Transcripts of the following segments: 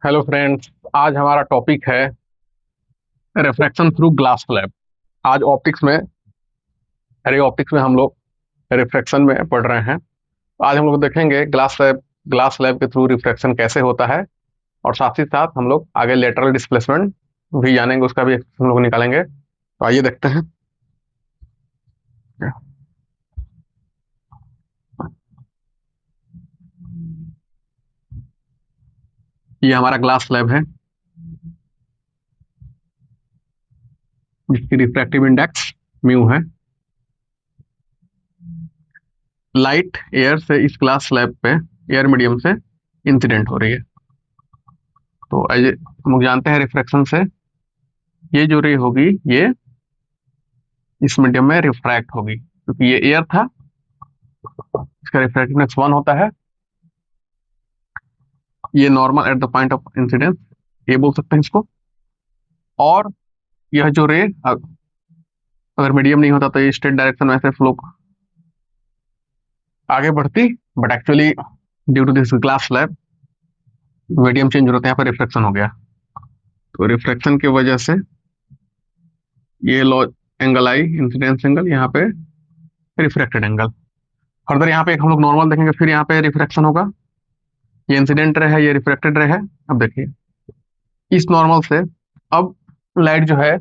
Hello friends. आज हमारा topic है रिफ्रैक्शन थ्रू ग्लास स्लैब। आज ऑप्टिक्स में हम लोग रिफ्रैक्शन में पढ़ रहे हैं। आज हम लोग देखेंगे ग्लास स्लैब के थ्रू रिफ्रैक्शन कैसे होता है, और साथ ही साथ हम लोग आगे लेटरल डिस्प्लेसमेंट भी जानेंगे, उसका भी हम लोग निकालेंगे। तो आइए देखते हैं। ये हमारा ग्लास स्लैब है जिसकी रिफ्रैक्टिव इंडेक्स म्यू है। लाइट एयर से इस ग्लास स्लैब पे एयर मीडियम से इंसिडेंट हो रही है। तो आइए हम लोग जानते हैं रिफ्रैक्शन से ये जो रे होगी ये इस मीडियम में रिफ्रैक्ट होगी, क्योंकि ये एयर था। इसका रिफ्रैक्टिवनेस 1 होता है। ये normal at the point of incidence, ये बोल सकते हैं इसको। और यह जो रे अगर मीडियम नहीं होता तो ये स्ट्रेट डायरेक्शन में ऐसे फ्लो आगे बढ़ती, but actually due to this glass slab medium change होता है, यहाँ पर रिफ्लेक्शन हो गया। तो रिफ्लेक्शन की वजह से ये लो एंगल आई इंसिडेंस एंगल, यहाँ पे रिफ्रैक्टेड एंगल। फर्दर यहाँ पे एक हम लोग नॉर्मल देखेंगे, फिर यहाँ पे रिफ्रैक्शन होगा। ये इंसिडेंट रे है, ये रिफ्रैक्टेड रे है। अब देखिए इस नॉर्मल से अब लाइट जो है,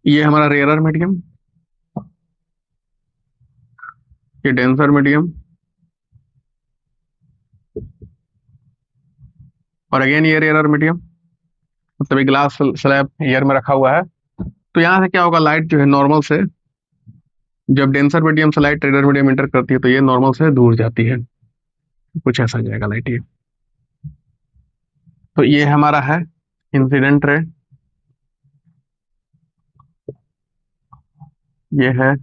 ये हमारा रेयरर मीडियम, ये डेंसर मीडियम, और अगेन ये रेयरर मीडियम। मतलब ये ग्लास स्लैब एयर में रखा हुआ है। तो यहाँ से क्या होगा, लाइट जो है नॉर्मल से, जब डेंसर मीडियम से लाइट रेयरर मीडियम इंटर करती है तो ये नॉर्मल से दूर जाती है। कुछ ऐसा जाएगा लाइट ये। तो ये हमारा है इंसिडेंट रे, ये है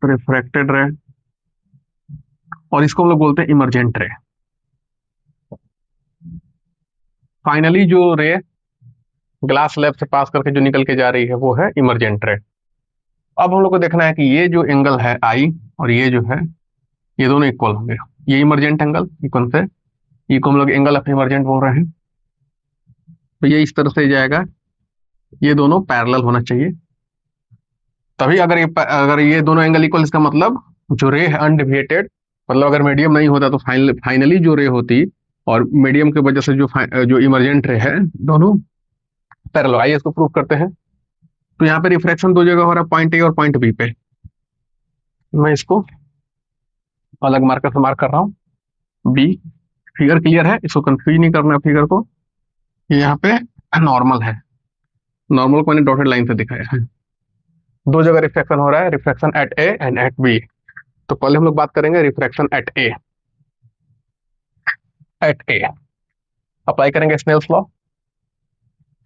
रिफ्रैक्टेड रे, और इसको हम लोग बोलते हैं इमरजेंट रे। फाइनली जो रे ग्लास स्लैब से पास करके जो निकल के जा रही है वो है इमरजेंट रे। अब हम लोग को देखना है कि ये जो एंगल है आई, और ये जो है, ये दोनों इक्वल होंगे। ये इमरजेंट एंगल इक्वल से, ये को हम लोग एंगल ऑफ इमरजेंट बोल रहे हैं। तो ये इस तरह से जाएगा, ये दोनों पैरेलल होना चाहिए। तभी अगर ये दोनों एंगल इक्वल, इसका मतलब जो रे है अनडिविएटेड। मतलब अगर मीडियम नहीं होता तो फाइनली जो रे होती, और मीडियम की वजह से जो इमरजेंट रे है, दोनों पैरेलल। आइए इसको प्रूव करते हैं। तो यहाँ पे रिफ्रैक्शन दो जगह हो रहा है, पॉइंट ए और पॉइंट बी पे। मैं इसको अलग मार्कर से मार्क कर रहा हूँ, बी। फिगर क्लियर है, इसको कंफ्यूज नहीं करना है फिगर को। ये यहाँ पे नॉर्मल है, नॉर्मल को मैंने डॉटेड लाइन से दिखाया है। दो जगह रिफ्रैक्शन हो रहा है, refraction at A and at B. तो पहले हम लोग बात करेंगे refraction at A. At A apply करेंगे स्नेल्स लॉ।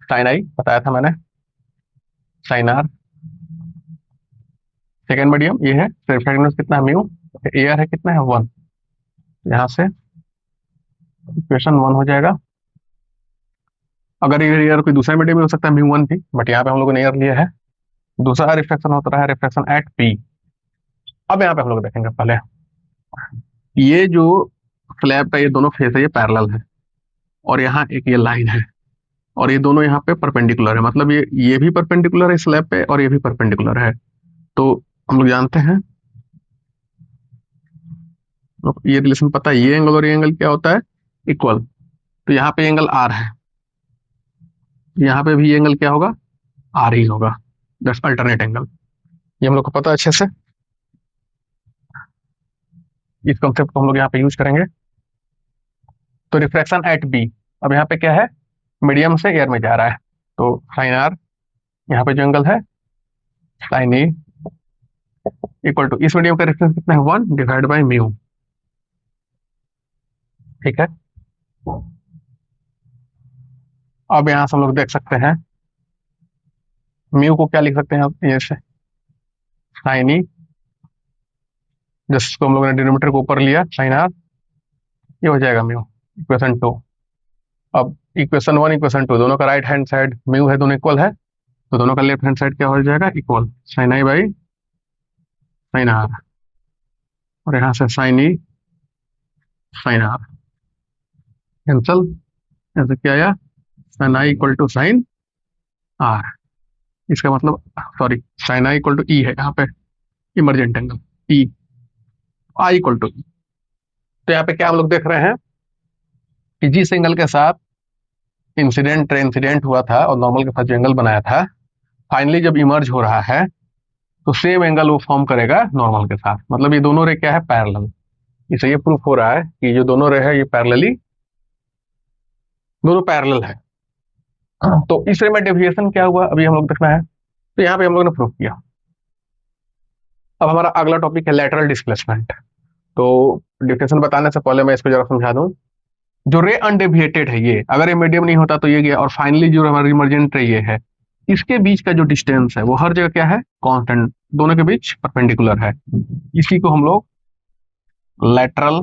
साइन आई बताया था मैंने, साइन आर। सेकेंड मीडियम ये है, रिफ्रैक्टिवनेस कितना है म्यू, एयर है कितना है 1। यहाँ से इक्वेशन 1 हो जाएगा। अगर ये एयर कोई दूसरा मीडियम भी हो सकता है म्यू 1 भी, बट यहाँ पे हम लोगों ने एयर लिया है। दूसरा रिफ्रैक्शन होता रहा है रिफ्रैक्शन एट पी। अब यहाँ पे हम लोग देखेंगे पहले, ये जो स्लैब का ये दोनों फेस है ये पैरेलल है, और यहाँ एक ये लाइन है, और ये दोनों यहाँ पे परपेंडिकुलर है। मतलब ये भी परपेंडिकुलर है स्लैब पे, और ये भी परपेंडिकुलर है। तो हम लोग जानते हैं, तो ये रिलेशन पता है, ये एंगल और ये एंगल क्या होता है, इक्वल। तो यहाँ पे एंगल आर है, यहाँ पे भी एंगल क्या होगा, आर ही होगा। That's alternate angle. ये हम लोग को पता है अच्छे से। इस कॉन्सेप्ट को हम लोग यहाँ पे यूज करेंगे। तो रिफ्रैक्शन एट बी, अब यहाँ पे क्या है, मीडियम से एयर में जा रहा है। तो साइन आर, यहाँ पे जो एंगल है साइन ए, इक्वल टू इस मीडियम का रेफरेंस कितना है 1 डिवाइड बाई म्यू। ठीक है। अब यहाँ से हम लोग देख सकते हैं, म्यू को क्या लिख सकते हैं आप, ये से साइन ई, जिसको हम लोगों ने डिनोमिनेटर को ऊपर लिया साइन आर, ये हो जाएगा म्यू। इक्वेशन 2। अब इक्वेशन 1 इक्वेशन 2 दोनों का राइट हैंड साइड म्यू है, दोनों इक्वल है। तो दोनों का लेफ्ट हैंड साइड क्या हो जाएगा, equal. Sine i by sine r, और यहाँ से sine e sine r, cancel, ऐसे क्या आया, sine i equal to sine r. इसका मतलब, sorry, sine i equal to e है यहाँ पे, emergent angle e, i equal to. तो यहाँ पे क्या हम लोग देख रहे हैं कि जिस एंगल के साथ इंसिडेंट हुआ था और नॉर्मल के साथ जो एंगल बनाया था, फाइनली जब इमर्ज हो रहा है तो सेम एंगल वो फॉर्म करेगा नॉर्मल के साथ। मतलब ये दोनों रे क्या है, पैरेलल। इससे ये प्रूफ हो रहा है कि जो दोनों रे है ये पैरेलली, दोनों पैरेलल है। तो इस रे में डेविएशन क्या हुआ अभी हम लोग देखना है। तो यहाँ पे हम लोग ने प्रूफ किया। अब हमारा अगला टॉपिक है लेटरल डिस्प्लेसमेंट। तो डिफिनेशन बताने से पहले मैं इसको जरा समझा दूं। जो रे अनडेविएटेड है, ये अगर ये मीडियम नहीं होता तो ये गया, और फाइनली जो हमारा इमरजेंट रे ये है, इसके बीच का जो डिस्टेंस है वो हर जगह क्या है, कांस्टेंट, दोनों के बीच परपेंडिकुलर है। इसी को हम लोग लेटरल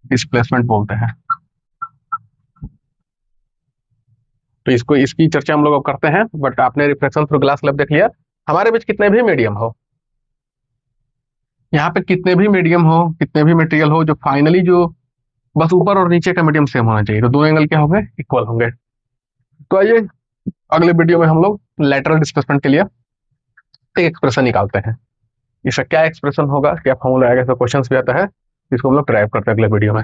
डिस्प्लेसमेंट बोलते हैं। तो इसको, इसकी चर्चा हम लोग अब करते हैं। बट आपने रिफ्लेक्शन थ्रू ग्लास स्लैब देख लिया। हमारे बीच कितने भी मीडियम हो, यहाँ पे कितने भी मीडियम हो, कितने भी मटेरियल हो, जो फाइनली जो बस ऊपर और नीचे का मीडियम सेम होना चाहिए, तो दो एंगल क्या होंगे, इक्वल होंगे। तो आइए अगले वीडियो में हम लोग लेटरल डिस्प्लेसमेंट के लिए एक एक्सप्रेशन निकालते हैं। इसका क्या एक्सप्रेशन होगा, क्या फॉर्मूला आएगा, क्वेश्चन भी आता है, इसको हम लोग ड्राइव करते हैं अगले वीडियो में।